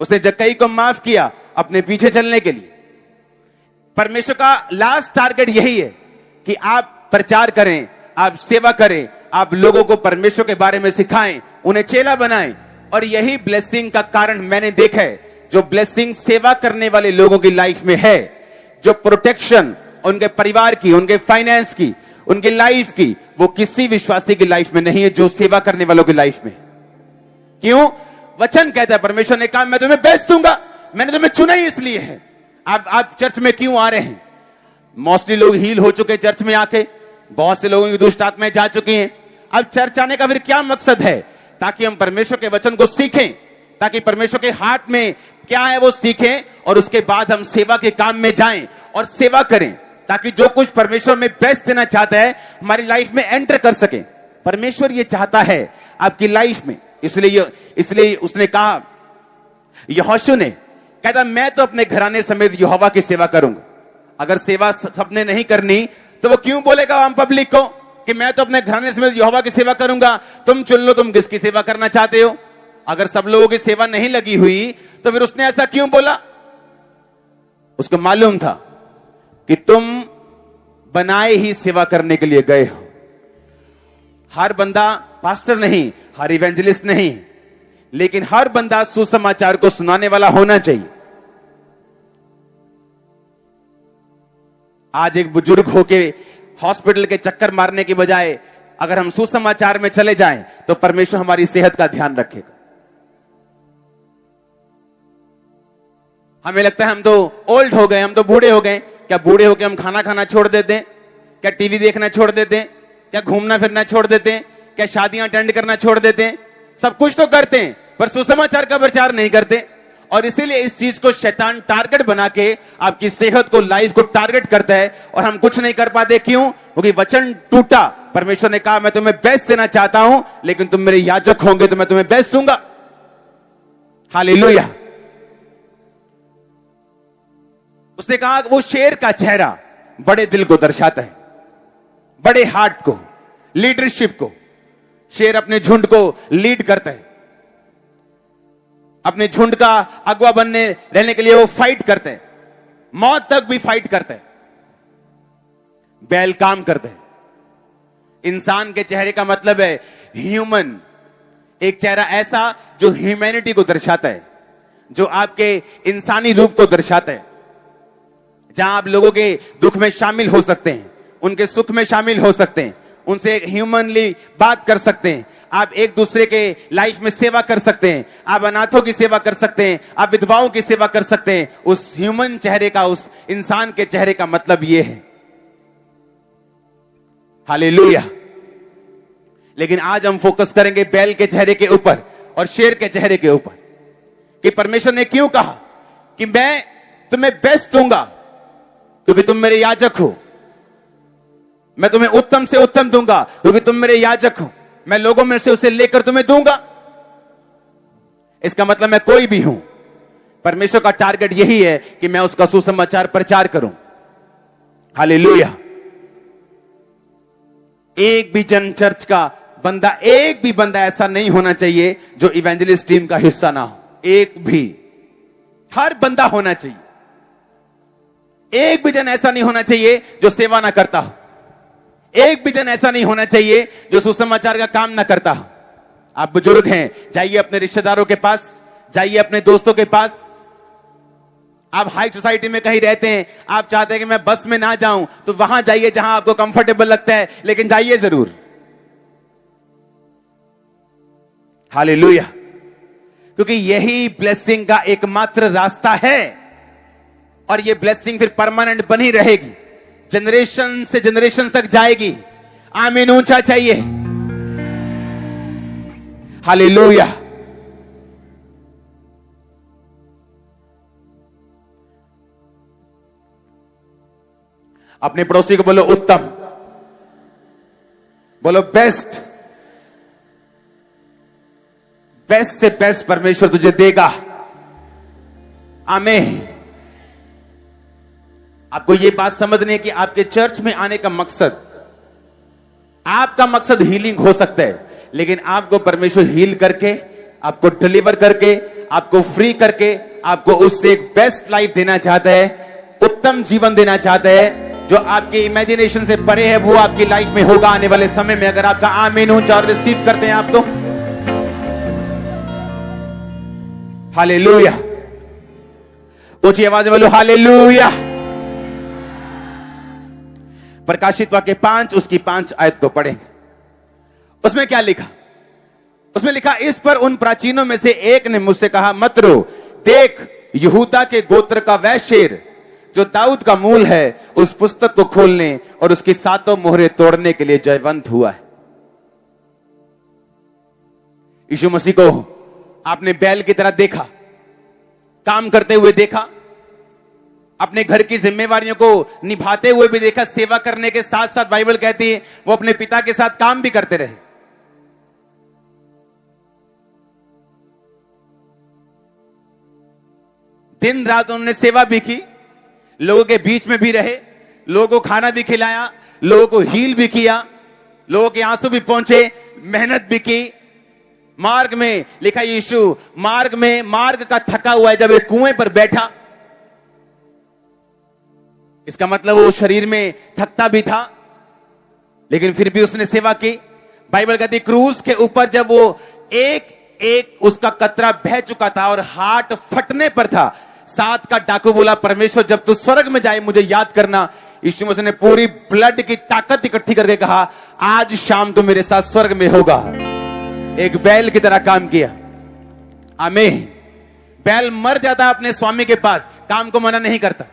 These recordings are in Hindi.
उसने जक्कई को माफ किया अपने पीछे चलने के लिए। परमेश्वर का लास्ट टारगेट यही है कि आप प्रचार करें, आप सेवा करें, आप लोगों को परमेश्वर के बारे में सिखाएं, उन्हें चेला बनाएं। और यही ब्लेसिंग का कारण मैंने देखा है। जो ब्लेसिंग सेवा करने वाले लोगों की लाइफ में है, जो प्रोटेक्शन उनके परिवार की, उनके फाइनेंस की, उनकी लाइफ की, वो किसी विश्वासी की लाइफ में नहीं है जो सेवा करने वालों की लाइफ में। क्यों? वचन कहता है, परमेश्वर ने कहा मैं तुम्हें बेस्ट दूंगा, मैंने तुम्हें चुना ही इसलिए है। आप चर्च में क्यों आ रहे हैं? मोस्टली लोग हील हो चुके चर्च में आके, बहुत से लोगों की दुष्ट आत्माएं जा चुकी हैं। अब चर्च आने का फिर क्या मकसद है? ताकि हम परमेश्वर के वचन को सीखें, ताकि परमेश्वर के हार्ट में क्या है वो सीखें, और उसके बाद हम सेवा के काम में जाएं और सेवा करें, ताकि जो कुछ परमेश्वर में बेस्ट देना चाहता है हमारी लाइफ में एंटर कर सके। परमेश्वर ये चाहता है आपकी लाइफ में। इसलिए उसने कहा, यहोशू ने कहता मैं तो अपने घराने समेत यहोवा की सेवा करूंगा। अगर सेवा सबने नहीं करनी तो वो क्यों बोलेगा आम पब्लिक को कि मैं तो अपने घराने समेत यहोवा की सेवा करूंगा? तुम चुन लो तुम किसकी सेवा करना चाहते हो। अगर सब लोगों की सेवा नहीं लगी हुई तो फिर उसने ऐसा क्यों बोला? उसको मालूम था कि तुम बनाए ही सेवा करने के लिए गए हो। हर बंदा पास्टर नहीं, हर इवेंजलिस्ट नहीं, लेकिन हर बंदा सुसमाचार को सुनाने वाला होना चाहिए। आज एक बुजुर्ग होके हॉस्पिटल के चक्कर मारने की बजाय अगर हम सुसमाचार में चले जाएं तो परमेश्वर हमारी सेहत का ध्यान रखेगा। हमें लगता है हम तो ओल्ड हो गए, हम तो बूढ़े हो गए। क्या बूढ़े होके हम खाना खाना छोड़ देते हैं? क्या टीवी देखना छोड़ देते हैं? क्या घूमना फिरना छोड़ देते हैं? क्या शादियां अटेंड करना छोड़ देते हैं? सब कुछ तो करते हैं, पर सुसमाचार का प्रचार नहीं करते। और इसीलिए इस चीज को शैतान टारगेट बना के आपकी सेहत को, लाइफ को टारगेट करता है, और हम कुछ नहीं कर पाते। क्यों? क्योंकि वचन टूटा। परमेश्वर ने कहा मैं तुम्हें बेस्ट देना चाहता हूं, लेकिन तुम मेरे याजक होंगे तो मैं तुम्हें बेस्ट दूंगा। हालेलुया। उसने कहा वो शेर का चेहरा बड़े दिल को दर्शाता है, बड़े हार्ट को, लीडरशिप को। शेर अपने झुंड को लीड करता है, अपने झुंड का अगवा बनने रहने के लिए वो फाइट करते हैं, मौत तक भी फाइट करते हैं। बैल काम करते हैं। इंसान के चेहरे का मतलब है ह्यूमन, एक चेहरा ऐसा जो ह्यूमैनिटी को दर्शाता है, जो आपके इंसानी रूप को दर्शाता है, जहां आप लोगों के दुख में शामिल हो सकते हैं, उनके सुख में शामिल हो सकते हैं, उनसे ह्यूमनली बात कर सकते हैं, आप एक दूसरे के लाइफ में सेवा कर सकते हैं, आप अनाथों की सेवा कर सकते हैं, आप विधवाओं की सेवा कर सकते हैं। उस ह्यूमन चेहरे का, उस इंसान के चेहरे का मतलब यह है। हालेलुया। लेकिन आज हम फोकस करेंगे बैल के चेहरे के ऊपर और शेर के चेहरे के ऊपर, कि परमेश्वर ने क्यों कहा कि मैं तुम्हें बेस्ट दूंगा, क्योंकि तुम मेरे याजक हो। मैं तुम्हें उत्तम से उत्तम दूंगा क्योंकि तुम मेरे याजक हो। मैं लोगों में से उसे लेकर तुम्हें दूंगा। इसका मतलब मैं कोई भी हूं। परमेश्वर का टारगेट यही है कि मैं उसका सुसमाचार प्रचार करूं। हालेलुया। एक भी जन चर्च का बंदा, एक भी बंदा ऐसा नहीं होना चाहिए जो इवेंजलिस्ट टीम का हिस्सा ना हो। एक भी, हर बंदा होना चाहिए। एक भी जन ऐसा नहीं होना चाहिए जो सेवा ना करता हो। एक भी जन ऐसा नहीं होना चाहिए जो सुसमाचार का काम ना करता हो। आप बुजुर्ग हैं, जाइए अपने रिश्तेदारों के पास, जाइए अपने दोस्तों के पास। आप हाई सोसाइटी में कहीं रहते हैं, आप चाहते हैं कि मैं बस में ना जाऊं, तो वहां जाइए जहां आपको कंफर्टेबल लगता है, लेकिन जाइए जरूर। हालेलुया। क्योंकि यही ब्लेसिंग का एकमात्र रास्ता है, और ये ब्लेसिंग फिर परमानेंट बनी रहेगी, जनरेशन से जनरेशन तक जाएगी। आमीन ऊंचा चाहिए। हालेलुया। अपने पड़ोसी को बोलो उत्तम, बोलो बेस्ट। बेस्ट से बेस्ट परमेश्वर तुझे देगा। आमीन। आपको यह बात समझनी है कि आपके चर्च में आने का मकसद, आपका मकसद हीलिंग हो सकता है, लेकिन आपको परमेश्वर हील करके, आपको डिलीवर करके, आपको फ्री करके आपको उससे एक बेस्ट लाइफ देना चाहता है, उत्तम जीवन देना चाहता है जो आपके इमेजिनेशन से परे है। वो आपकी लाइफ में होगा आने वाले समय में। अगर आपका आमीन ऊंचा और रिसीव करते हैं आप तो हालेलुया, ऊंची आवाज में बोलो हालेलुया। प्रकाशित वाक्य 5 उसकी 5 आयत को पढ़ेंगे। उसमें क्या लिखा? उसमें लिखा, इस पर उन प्राचीनों में से एक ने मुझसे कहा, मत रो, देख यहूदा के गोत्र का वह शेर जो दाऊद का मूल है, उस पुस्तक को खोलने और उसकी 7 मोहरें तोड़ने के लिए जयवंत हुआ है। यीशु मसीह को आपने बैल की तरह देखा, काम करते हुए देखा, अपने घर की जिम्मेवारियों को निभाते हुए भी देखा, सेवा करने के साथ साथ बाइबल कहती है वो अपने पिता के साथ काम भी करते रहे। दिन रात उन्होंने सेवा भी की, लोगों के बीच में भी रहे, लोगों को खाना भी खिलाया, लोगों को हील भी किया, लोगों के आंसू भी पहुंचे, मेहनत भी की। मार्ग में लिखा, यीशु मार्ग का थका हुआ है जब एक कुएं पर बैठा। इसका मतलब वो शरीर में थकता भी था, लेकिन फिर भी उसने सेवा की। बाइबल कहती क्रूस के ऊपर जब वो एक उसका कतरा बह चुका था और हार्ट फटने पर था, 7 का डाकू बोला, परमेश्वर जब तू स्वर्ग में जाए मुझे याद करना। यीशु मसीह ने पूरी ब्लड की ताकत इकट्ठी करके कहा, आज शाम तो मेरे साथ स्वर्ग में होगा। एक बैल की तरह काम किया। आमीन। बैल मर जाता अपने स्वामी के पास, काम को मना नहीं करता।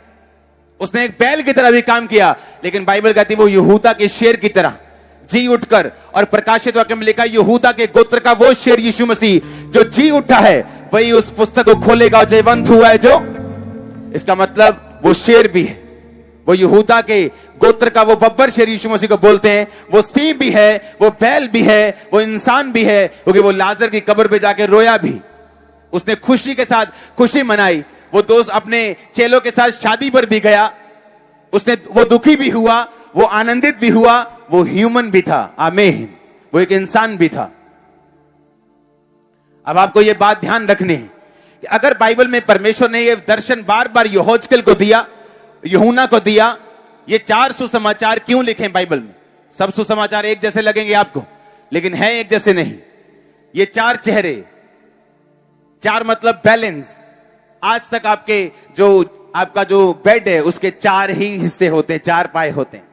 उसने एक बैल की तरह भी काम किया, लेकिन बाइबल कहती वो यहूदा के शेर की तरह जी उठकर, और प्रकाशित वाक्य में लिखा, यहूदा के गोत्र का वो शेर यीशु मसीह जो जी उठा है, वही उस पुस्तक को खोलेगा और जयवंत हुआ है जो। इसका मतलब वो शेर भी है, वो यहूदा के गोत्र का वो बब्बर शेर यीशु मसीह को बोलते हैं। वो सिंह भी है, वो बैल भी है, वो इंसान भी है, क्योंकि वो लाजर की कब्र पे जाके रोया भी। उसने खुशी के साथ खुशी मनाई। वो दोस्त अपने चेलों के साथ शादी पर भी गया। वो दुखी भी हुआ, वो आनंदित भी हुआ, वो ह्यूमन भी था। आमीन। वो एक इंसान भी था। अब आपको यह बात ध्यान रखनी है कि अगर बाइबल में परमेश्वर ने यह दर्शन बार बार यहोजकेल को दिया, यूहन्ना को दिया, ये 4 सुसमाचार क्यों लिखे बाइबल में? सब सुसमाचार एक जैसे लगेंगे आपको, लेकिन है एक जैसे नहीं। ये 4 चेहरे, 4 मतलब बैलेंस। आज तक आपका जो बेड है उसके 4 ही हिस्से होते हैं, 4 पाए होते हैं।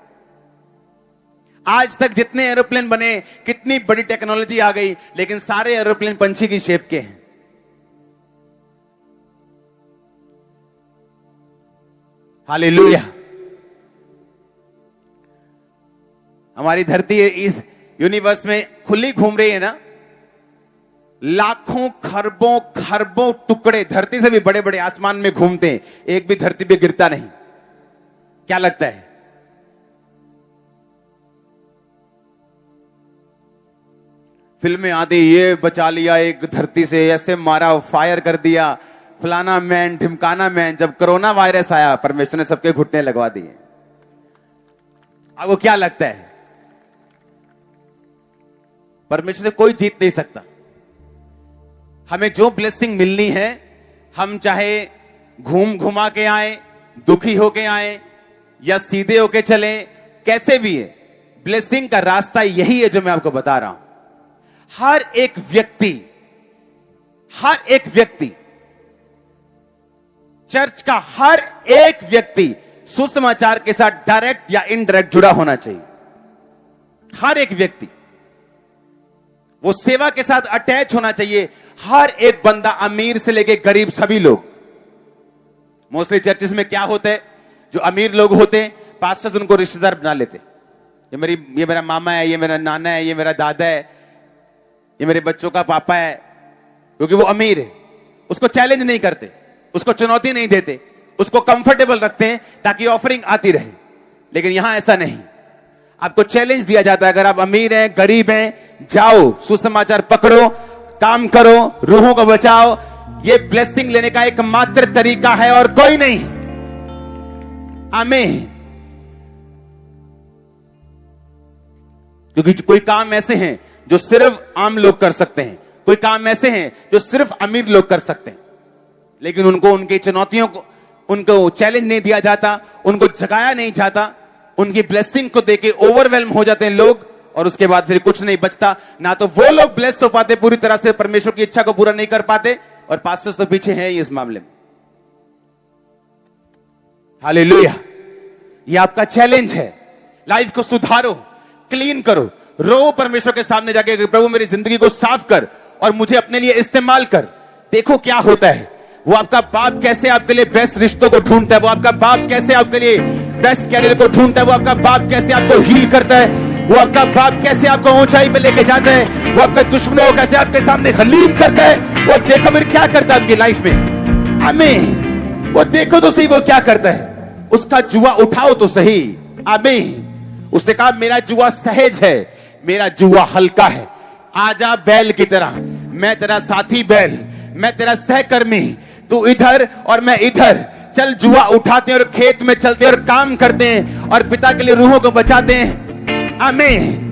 आज तक जितने एरोप्लेन बने, कितनी बड़ी टेक्नोलॉजी आ गई, लेकिन सारे एरोप्लेन पंछी की शेप के हैं। हालेलुया। हमारी धरती इस यूनिवर्स में खुली घूम रही है ना, लाखों खरबों टुकड़े धरती से भी बड़े बड़े आसमान में घूमते हैं, एक भी धरती पे गिरता नहीं। क्या लगता है? फिल्में आती, ये बचा लिया एक धरती से, ऐसे मारा, फायर कर दिया, फलाना मैन ढिमकाना मैन। जब कोरोना वायरस आया, परमेश्वर ने सबके घुटने लगवा दिए। आपको क्या लगता है? परमेश्वर से कोई जीत नहीं सकता। हमें जो ब्लेसिंग मिलनी है, हम चाहे घुमा के आए, दुखी होके आए या सीधे होके चले, कैसे भी है, ब्लेसिंग का रास्ता यही है जो मैं आपको बता रहा हूं। हर एक व्यक्ति, चर्च का हर एक व्यक्ति सुसमाचार के साथ डायरेक्ट या इनडायरेक्ट जुड़ा होना चाहिए। हर एक व्यक्ति वो सेवा के साथ अटैच होना चाहिए। हर एक बंदा, अमीर से लेके गरीब, सभी लोग। मोस्टली चर्चेस में क्या होता है, जो अमीर लोग होते हैं, पास्टर्स उनको रिश्तेदार बना लेते। ये मेरा मामा है, ये मेरा नाना है, ये मेरा दादा है, ये मेरे बच्चों का पापा है, क्योंकि वो अमीर है। उसको चैलेंज नहीं करते, उसको चुनौती नहीं देते, उसको कंफर्टेबल रखते हैं ताकि ऑफरिंग आती रहे। लेकिन यहां ऐसा नहीं, आपको चैलेंज दिया जाता है। अगर आप अमीर हैं, गरीब हैं, जाओ, सुसमाचार पकड़ो, काम करो, रूहों को बचाओ। ये ब्लेसिंग लेने का एकमात्र तरीका है और कोई नहीं। आमीन। क्योंकि कोई काम ऐसे हैं जो सिर्फ आम लोग कर सकते हैं, कोई काम ऐसे हैं जो सिर्फ अमीर लोग कर सकते हैं। लेकिन उनको उनकी चुनौतियों को, उनको चैलेंज नहीं दिया जाता, उनको जगाया नहीं जाता। उनकी ब्लेसिंग को देके ओवरवेल्म हो जाते हैं लोग, और उसके बाद फिर कुछ नहीं बचता। ना तो वो लोग ब्लेस हो पाते पूरी तरह से, परमेश्वर की इच्छा को पूरा नहीं कर पाते, और पास्टर्स तो पीछे हैं ही इस मामले में। हालेलुया। ये आपका चैलेंज है। लाइफ को सुधारो, क्लीन करो, रो परमेश्वर के सामने जाके, प्रभु मेरी जिंदगी को साफ कर और मुझे अपने लिए इस्तेमाल कर। देखो क्या होता है। वो आपका बाप कैसे आपके लिए बेस्ट रिश्तों को ढूंढता है, वो आपका बाप कैसे आपके लिए बेस्ट कैरियर को ढूंढता है, वो आपका बाप कैसे आपको हील करता है, वो आपका बाप कैसे आपको ऊंचाई पे लेके जाता है, वो आपके दुश्मनों को कैसे आपके सामने हलीम करता है। वो देखो फिर क्या करता है आपकी लाइफ में। आमीन। वो देखो तो सही वो क्या करता है। उसका जुआ उठाओ तो सही। आमीन। उसने कहा मेरा जुआ सहज है, मेरा जुआ हल्का है। आजा बैल की तरह, मैं तेरा साथी बैल, मैं तेरा सहकर्मी, तू इधर और मैं इधर। चल जुआ उठाते हैं और खेत में चलते हैं और काम करते हैं और पिता के लिए रूहों को बचाते हैं। आमीन।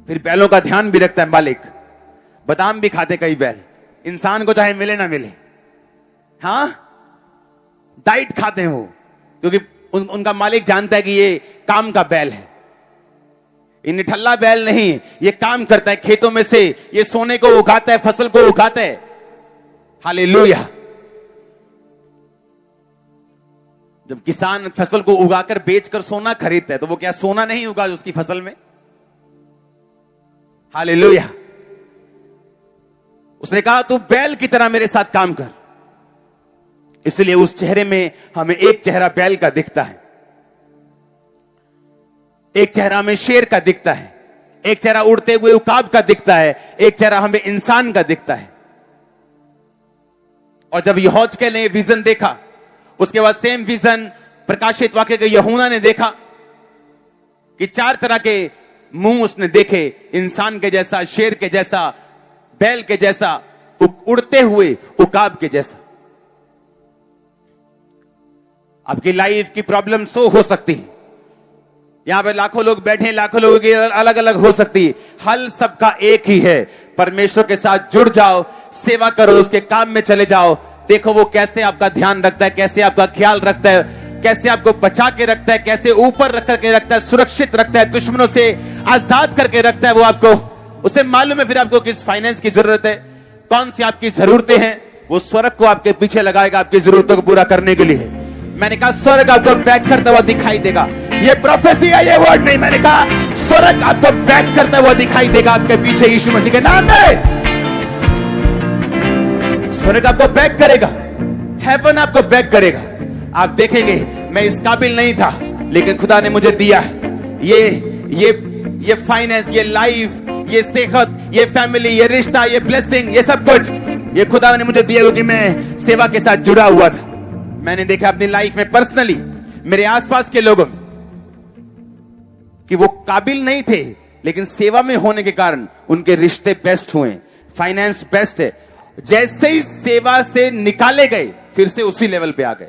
फिर बैलों का ध्यान भी रखता है मालिक। बादाम भी खाते कई बैल, इंसान को चाहे मिले ना मिले। हाँ, डाइट खाते हैं वो, क्योंकि उनका मालिक जानता है कि ये काम का बैल है। ये निठल्ला बैल नहीं, ये काम करता है खेतों में से, ये सोने को उगाता है, फसल को उगाता है। हालेलुया। जब किसान फसल को उगाकर बेचकर सोना खरीदता है, तो वो क्या सोना नहीं उगा उसकी फसल में? हालेलुया। उसने कहा तू बैल की तरह मेरे साथ काम कर। इसलिए उस चेहरे में हमें एक चेहरा बैल का दिखता है, एक चेहरा हमें शेर का दिखता है, एक चेहरा उड़ते हुए उकाब का दिखता है, एक चेहरा हमें इंसान का दिखता है। और जब यहोशू ने विजन देखा, उसके बाद सेम विजन प्रकाशित वाक्य के यूहन्ना ने देखा कि 4 तरह के मुंह उसने देखे, इंसान के जैसा, शेर के जैसा, बैल के जैसा, उड़ते हुए उकाब के जैसा। आपकी लाइफ की प्रॉब्लम सो हो सकती है, यहां पे लाखों लोग बैठे, लाखों लोगों की अलग अलग हो सकती है, हल सबका एक ही है। परमेश्वर के साथ जुड़ जाओ, सेवा करो, उसके काम में चले जाओ। देखो वो कैसे आपका ध्यान रखता है, कैसे आपका ख्याल रखता है, कैसे आपको बचा के रखता है, कैसे ऊपर रख करके रखता है, सुरक्षित रखता है, दुश्मनों से आजाद करके रखता है। वो आपको, उसे मालूम है फिर आपको किस फाइनेंस की जरूरत है, कौन सी आपकी जरूरतें हैं। वो स्वर्ग को आपके पीछे लगाएगा आपकी जरूरतों को पूरा करने के लिए। मैंने कहा स्वर्ग आपको बैक करता हुआ दिखाई देगा। ये प्रोफेसी है, ये वर्ड नहीं। मैंने कहा स्वर्ग आपको बैक करता हुआ दिखाई देगा आपके पीछे, यीशु मसीह के नाम में। स्वर्ग आपको बैक करेगा, हेवन आपको बैक करेगा। आप देखेंगे मैं इस काबिल नहीं था, लेकिन खुदा ने मुझे दिया ये फाइनेंस, ये लाइफ, ये सेहत, ये फैमिली, ये रिश्ता, ये ब्लेसिंग, ये सब कुछ ये खुदा ने मुझे दिया क्योंकि मैं सेवा के साथ जुड़ा हुआ था। मैंने देखा अपनी लाइफ में पर्सनली, मेरे आसपास के लोगों कि वो काबिल नहीं थे, लेकिन सेवा में होने के कारण उनके रिश्ते बेस्ट हुए, फाइनेंस बेस्ट है। जैसे ही सेवा से निकाले गए, फिर से उसी लेवल पे आ गए,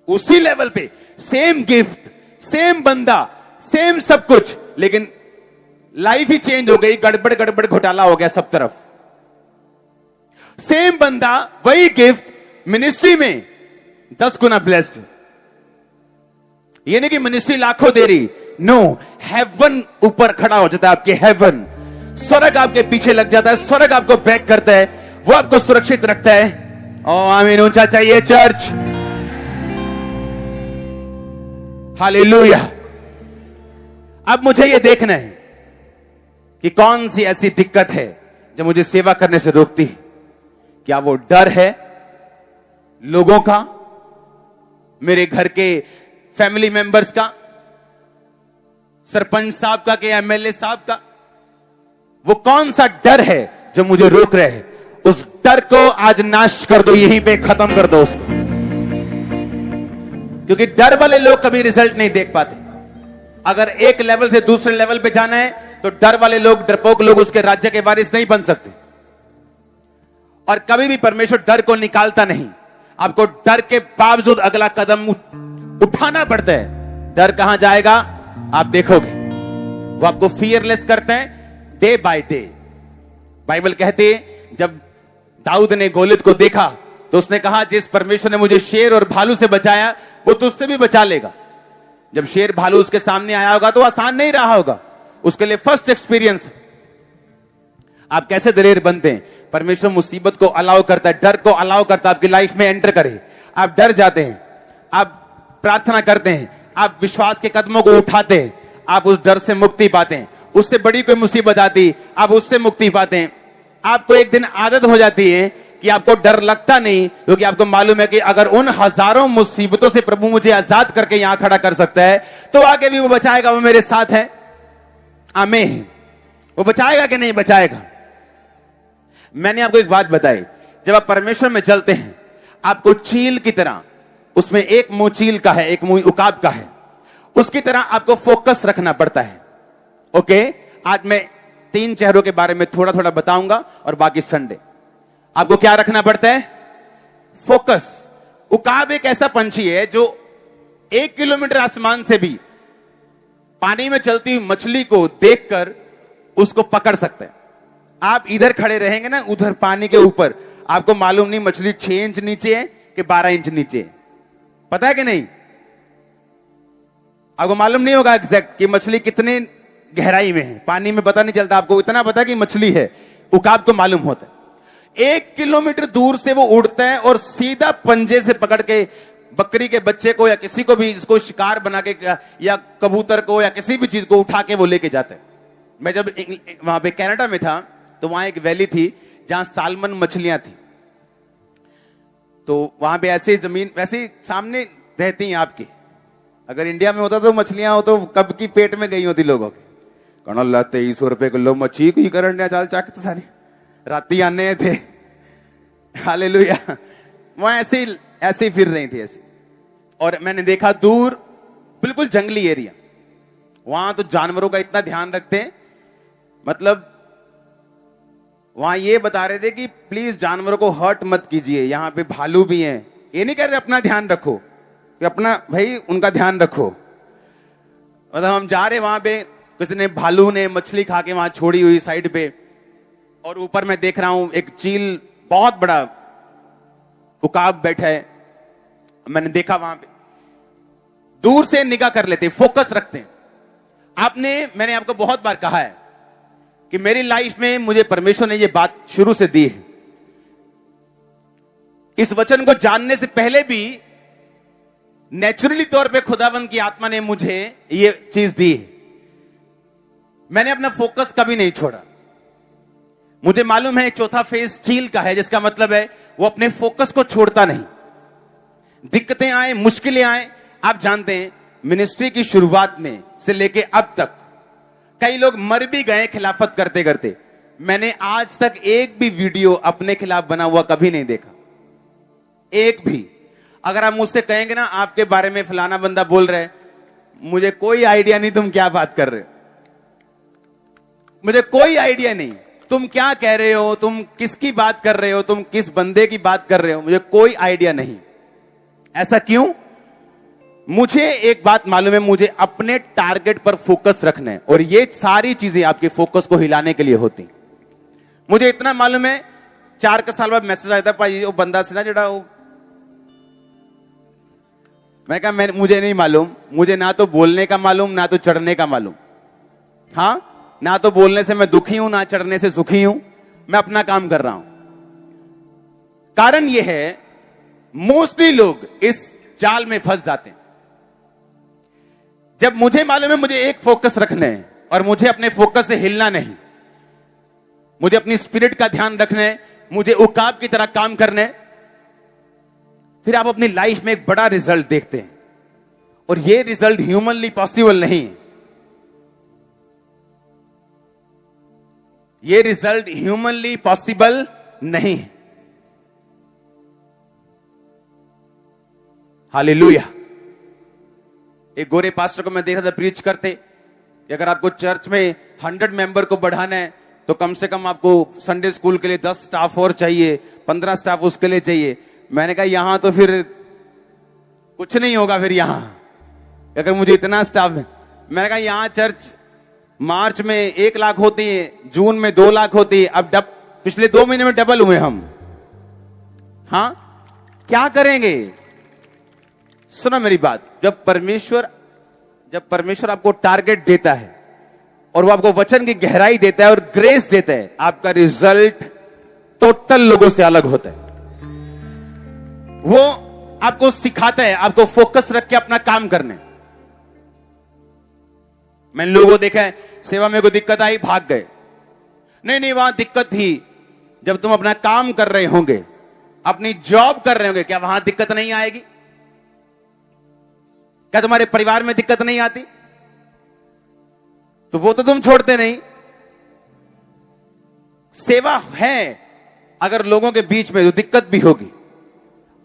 उसी लेवल पे। सेम गिफ्ट, सेम बंदा, सेम सब कुछ, लेकिन लाइफ ही चेंज हो गई। गड़बड़ गड़बड़ घोटाला हो गया सब तरफ। सेम बंदा, वही गिफ्ट, मिनिस्ट्री में 10 गुना ब्लेस्ड। ये नहीं कि मिनिस्ट्री लाखों दे रही, नो, हेवन ऊपर खड़ा हो जाता है आपके। हेवन, स्वर्ग आपके पीछे लग जाता है, स्वर्ग आपको बैक करता है, वो आपको सुरक्षित रखता है। ओ आमीन, ऊंचा चाहिए चर्च। हालेलुया। अब मुझे यह देखना है कि कौन सी ऐसी दिक्कत है जो मुझे सेवा करने से रोकती है। क्या वो डर है लोगों का, मेरे घर के फैमिली मेंबर्स का, सरपंच साहब का, के एमएलए साहब का? वो कौन सा डर है जो मुझे रोक रहे हैं? उस डर को आज नाश कर दो, यहीं पे खत्म कर दो उसको। क्योंकि डर वाले लोग कभी रिजल्ट नहीं देख पाते। अगर एक लेवल से दूसरे लेवल पे जाना है, तो डर वाले लोग, डरपोक लोग उसके राज्य के वारिस नहीं बन सकते। और कभी भी परमेश्वर डर को निकालता नहीं। आपको डर के बावजूद अगला कदम उठाना पड़ता है। डर कहां जाएगा आप देखोगे। वो आपको फियरलेस करते हैं डे बाय डे। बाइबल कहती है जब दाऊद ने गोलियत को देखा तो उसने कहा, जिस परमेश्वर ने मुझे शेर और भालू से बचाया वो तुझसे भी बचा लेगा। जब शेर भालू उसके सामने आया होगा तो आसान नहीं रहा होगा, उसके लिए फर्स्ट एक्सपीरियंस। आप कैसे दलेर बनते हैं? परमेश्वर मुसीबत को अलाउ करता है, डर को अलाउ करता है आपकी लाइफ में एंटर करे। आप डर जाते हैं, आप प्रार्थना करते हैं, आप विश्वास के कदमों को उठाते हैं, आप उस डर से मुक्ति पाते हैं। उससे बड़ी कोई मुसीबत आती, आप उससे मुक्ति पाते हैं। आपको एक दिन आदत हो जाती है कि आपको डर लगता नहीं, क्योंकि आपको मालूम है कि अगर उन हजारों मुसीबतों से प्रभु मुझे आजाद करके यहां खड़ा कर सकता है तो आगे भी वो बचाएगा, वो मेरे साथ है। आमीन। वो बचाएगा कि नहीं बचाएगा? मैंने आपको एक बात बताई, जब आप परमेश्वर में चलते हैं आपको चील की तरह, उसमें एक मुंह चील का है, एक मुंह उकाब का है, उसकी तरह आपको फोकस रखना पड़ता है। ओके, आज मैं 3 चेहरों के बारे में थोड़ा थोड़ा बताऊंगा और बाकी संडे। आपको क्या रखना पड़ता है? फोकस। उकाब एक ऐसा पंछी है जो 1 किलोमीटर आसमान से भी पानी में चलती हुई मछली को देखकर उसको पकड़ सकते हैं। आप इधर खड़े रहेंगे ना, उधर पानी के ऊपर, आपको मालूम नहीं मछली 6 इंच नीचे है कि 12 इंच नीचे है, पता है कि नहीं? आपको मालूम नहीं होगा एग्जैक्ट कि मछली कितने गहराई में है, पानी में पता नहीं चलता। आपको इतना पता कि मछली है, उकाब को मालूम होता है। 1 किलोमीटर दूर से वो उड़ता है और सीधा पंजे से पकड़ के बकरी के बच्चे को या किसी को भी इसको शिकार बना के, या कबूतर को या किसी भी चीज को उठा के वो लेके जाते हैं। मैं जब वहां पे कनाडा में था तो वहां एक वैली थी जहां सालमन मछलियां थी, तो वहां पे ऐसे जमीन वैसे सामने रहती हैं आपके। अगर इंडिया में होता तो मछलियां हो तो कब की पेट में गई होती लोगों के। कणल्ला 2300 रुपए किलो मछली की करने चाल चाक तो सारी राती आने थे। हालेलुया। वहां ऐसे ही फिर रही थी ऐसे, और मैंने देखा दूर बिल्कुल जंगली एरिया, वहां तो जानवरों का इतना ध्यान रखते हैं, मतलब वहां ये बता रहे थे कि प्लीज जानवरों को हर्ट मत कीजिए, यहां पे भालू भी हैं। ये नहीं कह रहे अपना ध्यान रखो, कि अपना भाई उनका ध्यान रखो। मतलब हम जा रहे वहां पे, किसी ने भालू ने मछली खा के वहां छोड़ी हुई साइड पे, और ऊपर मैं देख रहा हूं एक चील बहुत बड़ा उकाब बैठा है। मैंने देखा वहां पे, दूर से निगाह कर लेते, फोकस रखते हैं। मैंने आपको बहुत बार कहा है कि मेरी लाइफ में मुझे परमेश्वर ने यह बात शुरू से दी है। इस वचन को जानने से पहले भी नेचुरली तौर पे खुदावंद की आत्मा ने मुझे यह चीज दी है। मैंने अपना फोकस कभी नहीं छोड़ा। मुझे मालूम है चौथा फेज चील का है, जिसका मतलब है वो अपने फोकस को छोड़ता नहीं। दिक्कतें आए, मुश्किलें आए, आप जानते हैं मिनिस्ट्री की शुरुआत में से लेके अब तक कई लोग मर भी गए खिलाफत करते करते। मैंने आज तक एक भी वीडियो अपने खिलाफ बना हुआ कभी नहीं देखा, एक भी। अगर आप मुझसे कहेंगे ना आपके बारे में फलाना बंदा बोल रहा है, मुझे कोई आइडिया नहीं तुम क्या बात कर रहे हो, मुझे कोई आइडिया नहीं तुम क्या कह रहे हो, तुम किसकी बात कर रहे हो, तुम किस बंदे की बात कर रहे हो, मुझे कोई आइडिया नहीं। ऐसा क्यों? मुझे एक बात मालूम है, मुझे अपने टारगेट पर फोकस रखना है, और ये सारी चीजें आपके फोकस को हिलाने के लिए होती। मुझे इतना मालूम है, 4 साल बाद मैसेज आया था, भाई वो बंदा से ना जड़ा वो, मैं कहा मुझे नहीं मालूम, मुझे ना तो बोलने का मालूम ना तो चढ़ने का मालूम। हाँ, ना तो बोलने से मैं दुखी हूं ना चढ़ने से सुखी हूं, मैं अपना काम कर रहा हूं। कारण यह है मोस्टली लोग इस जाल में फंस जाते हैं। जब मुझे मालूम है मुझे एक फोकस रखना है और मुझे अपने फोकस से हिलना नहीं, मुझे अपनी स्पिरिट का ध्यान रखना है, मुझे उकाब की तरह काम करना है, फिर आप अपनी लाइफ में एक बड़ा रिजल्ट देखते हैं। और यह रिजल्ट ह्यूमनली पॉसिबल नहीं है, यह रिजल्ट ह्यूमनली पॉसिबल नहीं है। हालेलुया। एक गोरे पास्टर को मैं देखा था प्रीच करते कि अगर आपको चर्च में 100 मेंबर को बढ़ाना है तो कम से कम आपको संडे स्कूल के लिए 10 स्टाफ और चाहिए, 15 स्टाफ उसके लिए चाहिए। मैंने कहा यहां तो फिर कुछ नहीं होगा, फिर यहां अगर मुझे इतना स्टाफ है। मैंने कहा यहां चर्च मार्च में 1 लाख होती है, जून में 2 लाख होती है, अब पिछले 2 महीने में डबल हुए हम। हाँ, क्या करेंगे? सुनो मेरी बात, जब परमेश्वर आपको टारगेट देता है और वो आपको वचन की गहराई देता है और ग्रेस देता है, आपका रिजल्ट टोटल लोगों से अलग होता है। वो आपको सिखाता है आपको फोकस रख के अपना काम करने। मैंने लोगों को देखा है, सेवा में कोई दिक्कत आई भाग गए। नहीं, वहां दिक्कत थी जब तुम अपना काम कर रहे होंगे, अपनी जॉब कर रहे होंगे, क्या वहां दिक्कत नहीं आएगी? क्या तुम्हारे परिवार में दिक्कत नहीं आती? तो वो तो तुम छोड़ते नहीं। सेवा है अगर लोगों के बीच में, तो दिक्कत भी होगी।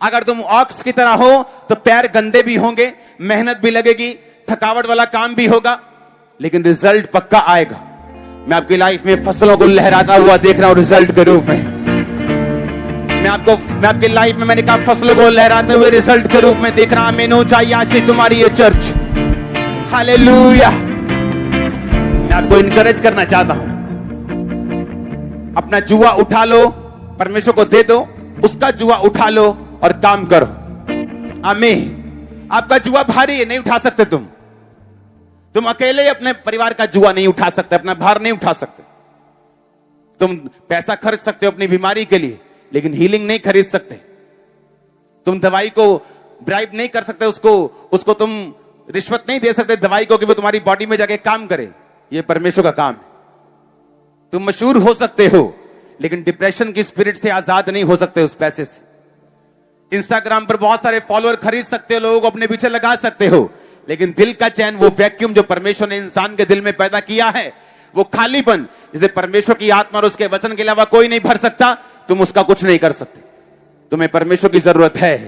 अगर तुम ऑक्स की तरह हो तो पैर गंदे भी होंगे, मेहनत भी लगेगी, थकावट वाला काम भी होगा, लेकिन रिजल्ट पक्का आएगा। मैं आपकी लाइफ में फसलों को लहराता हुआ देख रहा हूं रिजल्ट के रूप में। मैं आपकी लाइफ में, मैंने कहा, फसलों को लहराते हुए रिजल्ट के रूप में देख रहा हूं। मेनू चाहिए आशीष तुम्हारी ये चर्च। हालेलुया। मैं आपको इनकरेज करना चाहता हूं, अपना जुआ उठा लो, परमेश्वर को दे दो, उसका जुआ उठा लो और काम करो। आमीन। आपका जुआ भारी है, नहीं उठा सकते तुम अकेले अपने परिवार का जुआ नहीं उठा सकते, अपना भार नहीं उठा सकते। तुम पैसा खर्च सकते हो अपनी बीमारी के लिए, लेकिन हीलिंग नहीं खरीद सकते। तुम दवाई को ब्राइब नहीं कर सकते, उसको तुम रिश्वत नहीं दे सकते दवाई को कि वो तुम्हारी बॉडी में जाके काम करे। ये परमेश्वर का काम है। तुम मशहूर हो सकते हो, लेकिन डिप्रेशन की स्पिरिट से आजाद नहीं हो सकते उस पैसे से। इंस्टाग्राम पर बहुत सारे फॉलोअर खरीद सकते हो, लोगों को अपने पीछे लगा सकते हो, लेकिन दिल का चैन, वो वैक्यूम जो परमेश्वर ने इंसान के दिल में पैदा किया है, वो खालीपन जिसे परमेश्वर की आत्मा और उसके वचन के अलावा कोई नहीं भर सकता, तुम उसका कुछ नहीं कर सकते। तुम्हें परमेश्वर की जरूरत है।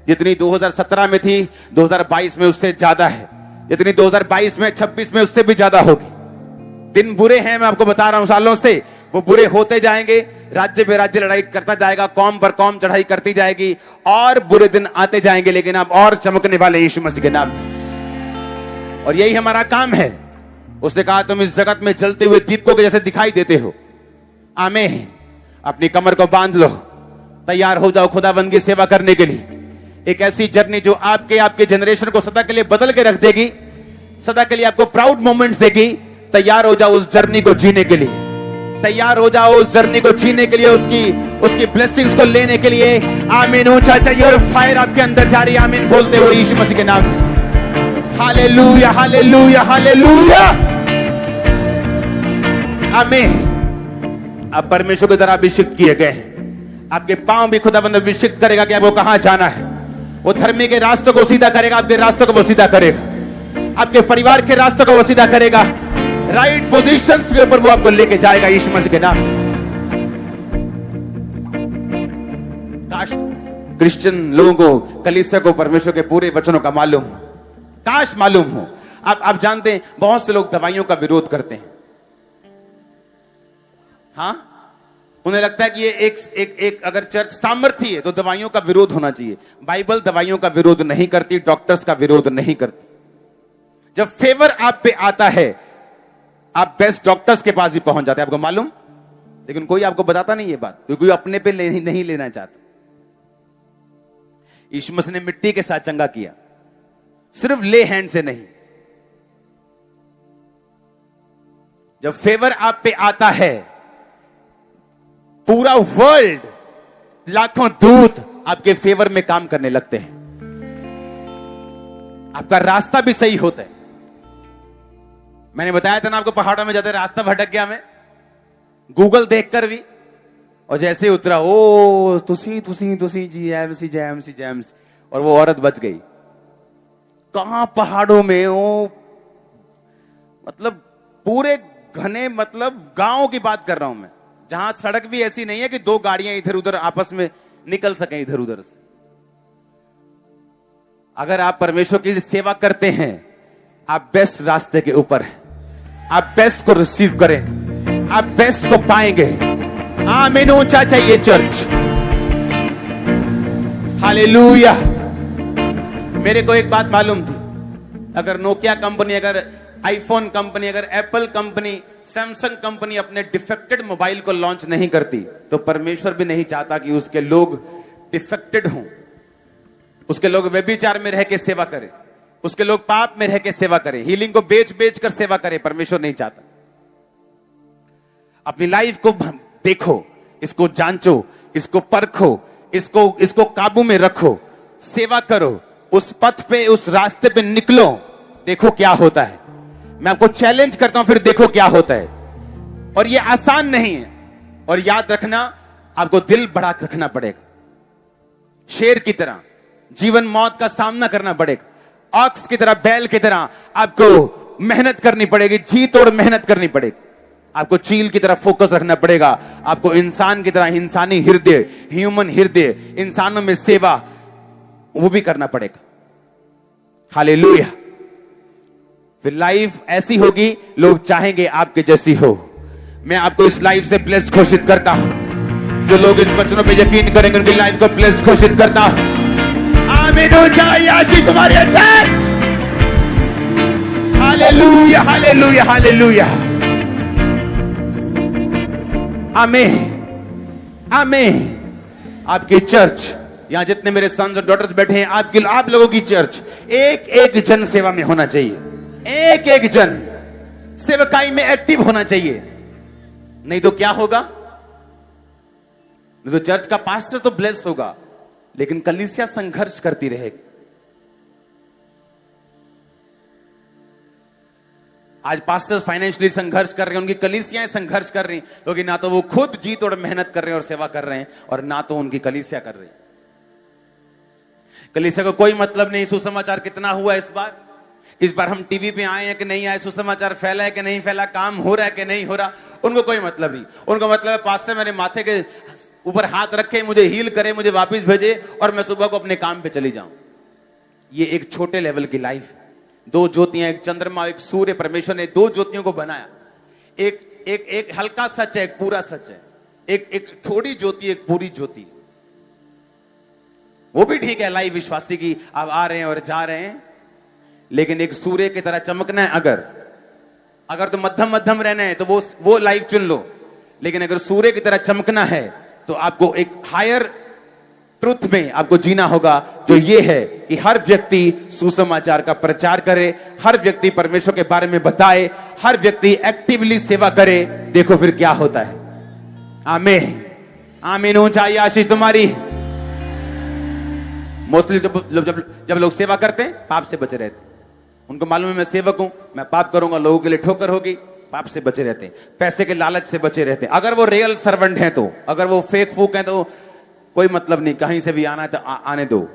जितनी 2017 में थी, 2022 में उससे ज्यादा है। जितनी 2022 में, 26 में उससे भी ज्यादा होगी। दिन बुरे हैं, मैं आपको बता रहा हूं, सालों से वो बुरे होते जाएंगे। राज्य पे राज्य लड़ाई करता जाएगा, कौम पर कौम चढ़ाई करती जाएगी, और बुरे दिन आते जाएंगे, लेकिन आप और चमकने वाले यीशु मसीह के नाम में। और यही हमारा काम है। उसने कहा, तुम इस जगत में जलते हुए दीपकों के जैसे दिखाई देते हो। आमीन। अपनी कमर को बांध लो, तैयार हो जाओ खुदाबंद की सेवा करने के लिए। एक ऐसी जर्नी जो आपके जनरेशन को सदा के लिए बदल के रख देगी, सदा के लिए आपको प्राउड मोमेंट्स देगी। तैयार हो जाओ उस जर्नी को जीने के लिए। तैयार हो जाओ उस जर्नी को जीने के लिए, उसकी ब्लेसिंग्स को लेने के लिए। आमीन। ऊंचा चाहिए और फायर आपके अंदर जा रही है। आमीन बोलते हुए यीशु मसीह के नाम में। Hallelujah, hallelujah, hallelujah. आमीन। आप परमेश्वर के द्वारा अभिषिक्त किए गए हैं। आपके पांव भी खुदाबंद अभिषिक्त करेगा कि आपको कहां जाना है। वो धर्मी के रास्तों को सीधा करेगा, आपके रास्तों को वो सीधा करेगा, आपके परिवार के रास्तों को वो सीधा करेगा। राइट पोजीशंस के ऊपर वो आपको लेके जाएगा यीशु मसीह के नाम में। काश क्रिश्चियन लोगों को, कलीसिया को परमेश्वर के पूरे वचनों का मालूम हो। काश मालूम हो। आप जानते हैं, बहुत से लोग दवाइयों का विरोध करते हैं। हाँ, उन्हें लगता है कि ये एक अगर चर्च सामर्थ्य है तो दवाइयों का विरोध होना चाहिए। बाइबल दवाइयों का विरोध नहीं करती, डॉक्टर्स का विरोध नहीं करती। जब फेवर आप पे आता है, आप बेस्ट डॉक्टर्स के पास भी पहुंच जाते हैं, आपको मालूम, लेकिन कोई आपको बताता नहीं ये बात, क्योंकि कोई अपने पे नहीं लेना चाहता। यीशु मसीह ने मिट्टी के साथ चंगा किया, सिर्फ ले हैंड से नहीं। जब फेवर आप पे आता है, पूरा वर्ल्ड, लाखों दूत आपके फेवर में काम करने लगते हैं। आपका रास्ता भी सही होता है। मैंने बताया था ना आपको, पहाड़ों में जाते रास्ता भटक गया मैं, गूगल देखकर भी, और जैसे ही उतरा, ओ तुसी जी जैम्स, और वो औरत बच गई। कहां पहाड़ों में, ओ मतलब पूरे घने, मतलब गांव की बात कर रहा हूं मैं, जहां सड़क भी ऐसी नहीं है कि दो गाड़ियां इधर उधर आपस में निकल सकें इधर उधर से। अगर आप परमेश्वर की सेवा करते हैं, आप बेस्ट रास्ते के ऊपर हैं। आप बेस्ट को रिसीव करें, आप बेस्ट को पाएंगे। आमीन। ऊंचा चाहिए चर्च। हालेलुया। मेरे को एक बात मालूम थी, अगर नोकिया कंपनी, अगर आईफोन कंपनी, अगर एप्पल कंपनी सैमसंग कंपनी अपने डिफेक्टेड मोबाइल को लॉन्च नहीं करती तो परमेश्वर भी नहीं चाहता कि उसके लोग डिफेक्टेड हों, उसके लोग व्यभिचार में रह के सेवा करें, उसके लोग पाप में रह के सेवा करें, हीलिंग को बेच बेच कर सेवा करें। परमेश्वर नहीं चाहता। अपनी लाइफ को देखो, इसको जांचो, इसको परखो, इसको काबू में रखो, सेवा करो, उस पथ पे, उस रास्ते पे निकलो, देखो क्या होता है। मैं आपको चैलेंज करता हूं, फिर देखो क्या होता है। और ये आसान नहीं है। और याद रखना, आपको दिल बढ़ा के रखना पड़ेगा। शेर की तरह जीवन मौत का सामना करना पड़ेगा। ऑक्स की तरह, बैल की तरह आपको मेहनत करनी पड़ेगी, जी तोड़ मेहनत करनी पड़ेगी। आपको चील की तरह फोकस रखना पड़ेगा। आपको इंसान की तरह इंसानी हृदय, ह्यूमन हृदय, इंसानों में सेवा, वो भी करना पड़ेगा। हालेलुया। फिर लाइफ ऐसी होगी, लोग चाहेंगे आपके जैसी हो। मैं आपको इस लाइफ से ब्लेस्ड घोषित करता हूं। जो लोग इस वचनों पे यकीन करेंगे उनकी लाइफ को ब्लेस्ड घोषित करता हूं। आमीन हो जाए आशीष तुम्हारी चर्च। Hallelujah, hallelujah, hallelujah. आमीन, आमीन। आपकी चर्च, यहां जितने मेरे सन्स और डॉटर्स बैठे हैं, आप लोगों की चर्च एक एक जन सेवा में होना चाहिए। एक एक जन सेवकाई में एक्टिव होना चाहिए। नहीं तो क्या होगा? नहीं तो चर्च का पास्टर तो ब्लेस होगा, लेकिन कलीसिया संघर्ष करती रहेगी। आज पास्टर्स फाइनेंशियली संघर्ष कर रहे हैं, उनकी कलीसियाएं संघर्ष कर रही हैं, क्योंकि ना तो वो खुद जी तोड़ मेहनत कर रहे हैं और सेवा कर रहे हैं, और ना तो उनकी कलीसिया कर रही है। कलीसिया को कोई मतलब नहीं सुसमाचार कितना हुआ इस बार हम टीवी पे आए हैं कि नहीं आए, सुसमाचार फैला है कि नहीं फैला, काम हो रहा है कि नहीं हो रहा, उनको कोई मतलब नहीं। उनको मतलब है पास्टर मेरे माथे के ऊपर हाथ रखे, मुझे हील करे, मुझे वापस भेजे और मैं सुबह को अपने काम पे चली जाऊं। ये एक छोटे लेवल की लाइफ है। दो ज्योतियां, एक चंद्रमा, एक सूर्य। परमेश्वर ने दो ज्योतियों को बनाया। एक हल्का सच है, एक पूरा सच है। एक थोड़ी ज्योति, एक पूरी ज्योति। वो भी ठीक है लाइफ विश्वासी की, आप आ रहे हैं और जा रहे हैं, लेकिन एक सूर्य की तरह चमकना है। अगर तो मध्यम मध्यम रहना है तो वो लाइफ चुन लो, लेकिन अगर सूर्य की तरह चमकना है तो आपको एक हायर ट्रुथ में आपको जीना होगा, जो ये है कि हर व्यक्ति सुसमाचार का प्रचार करे, हर व्यक्ति परमेश्वर के बारे में बताए, हर व्यक्ति एक्टिवली सेवा करे। देखो फिर क्या होता है। आमीन, आमीन हो जाए आशीष तुम्हारी। मोस्टली जब लोग सेवा करते हैं, पाप से बचे रहते हैं। उनको मालूम है मैं सेवक हूं, मैं पाप करूंगा, लोगों के लिए ठोकर होगी, पाप से बचे रहते हैं, पैसे के लालच से बचे रहते हैं। अगर वो रियल सर्वेंट हैं तो, अगर वो फेक फूक हैं तो कोई मतलब नहीं, कहीं से भी आना है तो आने दो,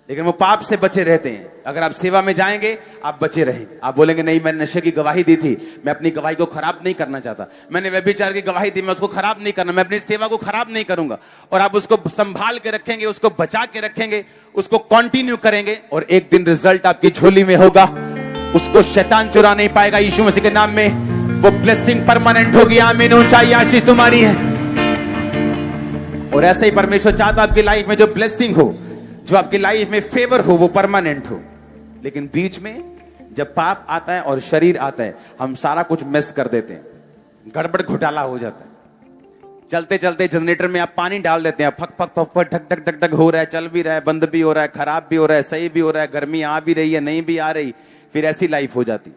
लेकिन वो पाप से बचे रहते हैं। अगर आप सेवा में जाएंगे, आप बचे रहेंगे। आप बोलेंगे नहीं, मैंने नशे की गवाही दी थी, मैं अपनी गवाही को खराब नहीं करना चाहता, मैंने व्यभिचार की गवाही दी, मैं उसको खराब नहीं करना, मैं अपनी सेवा को खराब नहीं करूंगा। और आप उसको संभाल के रखेंगे, उसको बचा के रखेंगे, उसको कंटिन्यू करेंगे, और एक दिन रिजल्ट आपकी झोली में होगा। उसको शैतान चुरा नहीं पाएगा। यीशु मसीह के नाम में वो ब्लेसिंग परमानेंट होगी। आमीन, ऊंचाई आशीष तुम्हारी है। और ऐसे ही परमेश्वर चाहता आपकी लाइफ में जो ब्लेसिंग हो, जो आपकी लाइफ में फेवर हो, वो परमानेंट हो। लेकिन बीच में जब पाप आता है और शरीर आता है, हम सारा कुछ मिस कर देते हैं, गड़बड़ घोटाला हो जाता है। चलते चलते जनरेटर में आप पानी डाल देते हैं, फक फक फक फक, ढक ढक ढक ढक हो रहा है, चल भी रहा है, बंद भी हो रहा है, खराब भी हो रहा है, सही भी हो रहा है, गर्मी आ भी रही है, नहीं भी आ रही, फिर ऐसी लाइफ हो जाती।